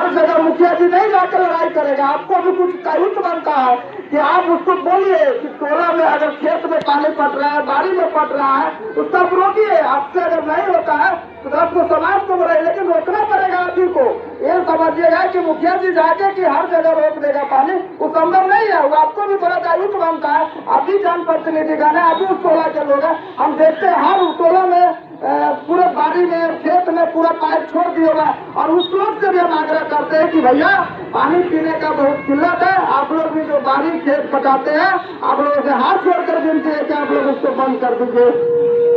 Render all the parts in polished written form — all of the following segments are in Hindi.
हर जगह मुखिया जी नहीं जाकर लड़ाई करेगा। आपको भी कुछ दायित्व बनता है कि आप उसको बोलिए कि टोला में अगर खेत में पानी पट रहा है, बाड़ी में पट रहा है, उसका रोकिए। आपसे अगर नहीं होता है तो आपको समाज को बोले, लेकिन रोकना पड़ेगा आप ही को। ये समझिएगा कि मुखिया जी जाके कि हर जगह रोक देगा पानी, वो संभव नहीं है। वो आपको भी बड़ा दायित्व बनता है। आप भी जन प्रतिनिधि गाने, आप भी उस टोला के लोग हैं। हम देखते हैं हर टोला में पूरे बाड़ी में, खेत में पूरा पाइप छोड़ दिया हुआ। और उस लोग से भी हम आग्रह करते हैं कि भैया पानी पीने का बहुत किल्लत है। आप लोग भी जो बाड़ी खेत पटाते हैं, आप लोगों से हाथ जोड़कर विनती है कि आप लोग उसको बंद कर दीजिए,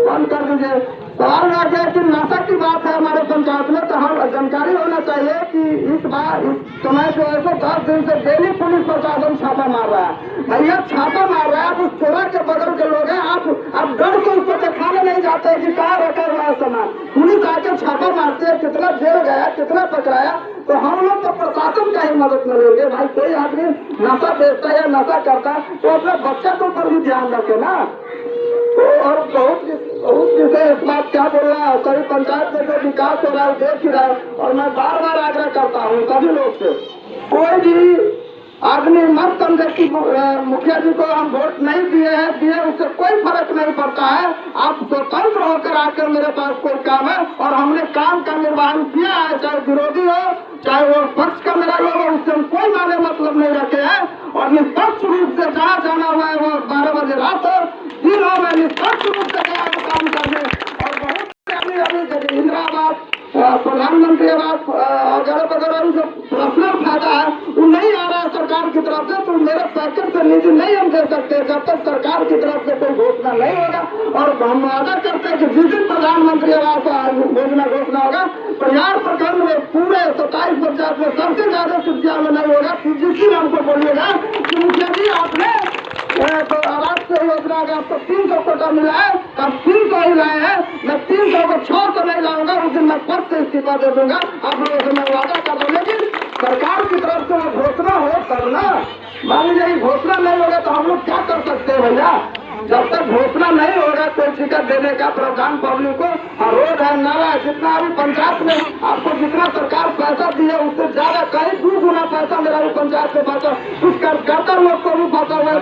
बंद कर दीजिए। सवाल आ गया कि नशा की बात है हमारे पंचायत में, तो हम जानकारी होना चाहिए कि इस बार इस समय जो है 10 दिन से डेली पुलिस प्रशासन छापा मार रहा है। भैया छापा मार रहा है, आप उस चोरा के बगल के लोग हैं, आप डर से उसको दिखाने नहीं जाते कि कहाँ रखा हुआ है सामान। पुलिस आकर छापा मारते है, कितना जेल गया, कितना पकड़ाया। तो हम लोग तो प्रशासन का ही मदद में लेंगे। भाई कोई आदमी नशा बेचता है या नशा करता है तो अपने बच्चा के ऊपर भी ध्यान रखे ना। तो और बहुत विषय इस बात क्या बोल रहा है, कभी पंचायत में जो विकास हो रहा है देख ही रहा है। और मैं बार बार आग्रह करता हूँ सभी लोग से, कोई भी आदमी मत समझे कि मुखिया जी को हम वोट नहीं दिए उससे कोई फर्क नहीं पड़ता है। आप स्वतंत्र होकर आकर मेरे पास कोई काम है और हमने काम का निर्वहन किया है, चाहे विरोधी हो चाहे वो पक्ष का मेरा लोग हो, उससे हम कोई माने मतलब नहीं रखे हैं। और निष्पक्ष रूप से जहाँ जाना हुआ है वो 12 बजे रात हो दिन हो, मैं निष्पक्ष रूप से गया काम करने। और बहुत अभी इंदिरा आवास, प्रधानमंत्री आवास वगैरह वगैरह जो पर्सनल फायदा है वो नहीं आ रहा है सरकार की तरफ से, तो मेरे पैकेट से निधि नहीं हम दे सकते जब तक सरकार की तरफ से कोई घोषणा नहीं होगा। और हम वादा करते हैं कि जिस दिन प्रधानमंत्री आवास योजना घोषणा होगा, प्रयाग प्रखंड में पूरे 27 पंचायत में सबसे ज्यादा शिक्षा में नहीं होगा। जिस दिन हमको बोलिएगा कि मुखिया जी आपने तो आवास से योजना का आपको 300 कोटा मिला है, अब 300 ही लाए हैं, मैं 300 को 600 नहीं लाऊंगा, उस दिन मैं पद से इस्तीफा दे दूंगा। आप लोगों से मैं वादा कर दूं, लेकिन सरकार की तरफ से वो घोषणा हो तब ना। मान लीजिए घोषणा नहीं होगा तो हम लोग क्या कर सकते हैं भैया? जब तक घोषणा नहीं होगा कोई टिकट देने का प्रावधान पब्लिक को, रोड है, नाला है, जितना अभी पंचायत में आपको जितना सरकार पैसा दी है उससे ज्यादा कहीं 2 गुना पैसा मेरा भी पंचायत में फंसा। कुछ करता लोग को भी फंसा हुआ है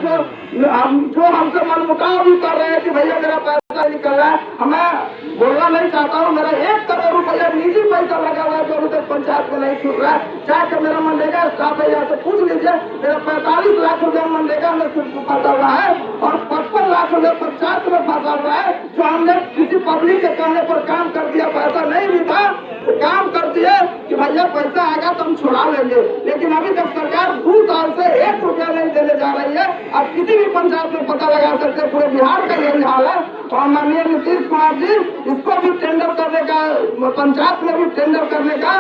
जो हमसे मनमुटाव भी कर रहे हैं कि भैया मेरा पैसा निकल रहा है। हमें बोलना नहीं चाहता हूँ, मेरा 1 करोड़ रुपया निजी पैसा लगा हुआ है जो अभी तक पंचायत में नहीं छूट रहा है। चाहे मेरा मनरेगा स्टाफ है, यहाँ से पूछ लीजिए, मेरा 45 लाख रुपया मनरेगा में फंसा हुआ है और 55 लाख रुपया पंचायत में फंसा हुआ है, जो हमने किसी पब्लिक के कहने पर काम कर दिया। पैसा नहीं भी था तो काम कर दिया कि भैया पैसा आएगा तो हम छुड़ा लेंगे, लेकिन अभी तक सरकार 2 साल से 1 रुपया नहीं देने जा रही है। अब किसी भी पंचायत में पता लगा सकते हैं, पूरे बिहार का यही हाल है। और माननीय नीतीश कुमार जी इसको भी टेंडर करने का, पंचायत में भी टेंडर करने का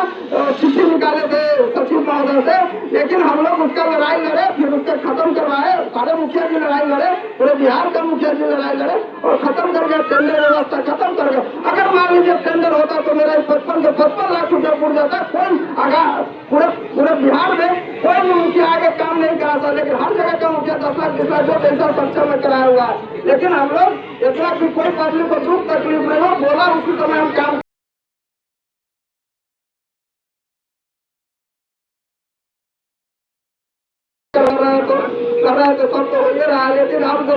चिट्ठी निकाले थे सचिव महोदय से, लेकिन हम लोग उसका लड़ाई लड़े, फिर उसको खत्म करवाए। सारे मुखिया जी लड़ाई लड़े, पूरे बिहार का मुखिया जी लड़ाई लड़े और खत्म कर गए, टेंडर व्यवस्था खत्म कर गए। अगर मान लीजिए टेंडर होता तो मेरा 55 लाख रुपया उड़ जाता। कोई पूरे बिहार में कोई भी मुखिया आगे काम नहीं करा था, लेकिन हर जगह का मुखिया 10 लाख 20 लाख जो पैसा सक्षम में कराया हुआ है। लेकिन हम लोग इतना भी कोई पब्लिक को दुख तकलीफ नहीं हो, बोला उसी समय हम काम कर रहे तो सब तो हो ही रहा है। लेकिन हम जो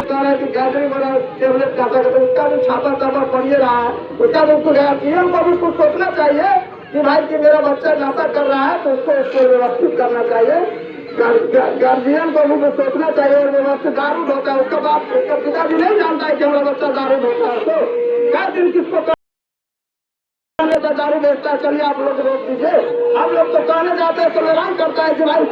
कह रहे कि गैदरिंग वाला टेबलेट खाता है तो उसका भी छापा छापा पड़ ही रहा है। उसका भी पीएम को भी कुछ सोचना चाहिए कि भाई कि मेरा बच्चा नशा कर रहा है तो उसको व्यवस्थित करना चाहिए। गार्जियन को भी सोचना चाहिए और व्यवस्थित। दारू ढोता है उसका बाप, उसका पिताजी नहीं जानता है कि हमारा बच्चा दारू ढोता है, तो क्या दिन किसको दारू बेचता है? चलिए आप लोग रोक दीजिए। हम लोग तो कहने जाते हैं तो हैरान करता है कि भाई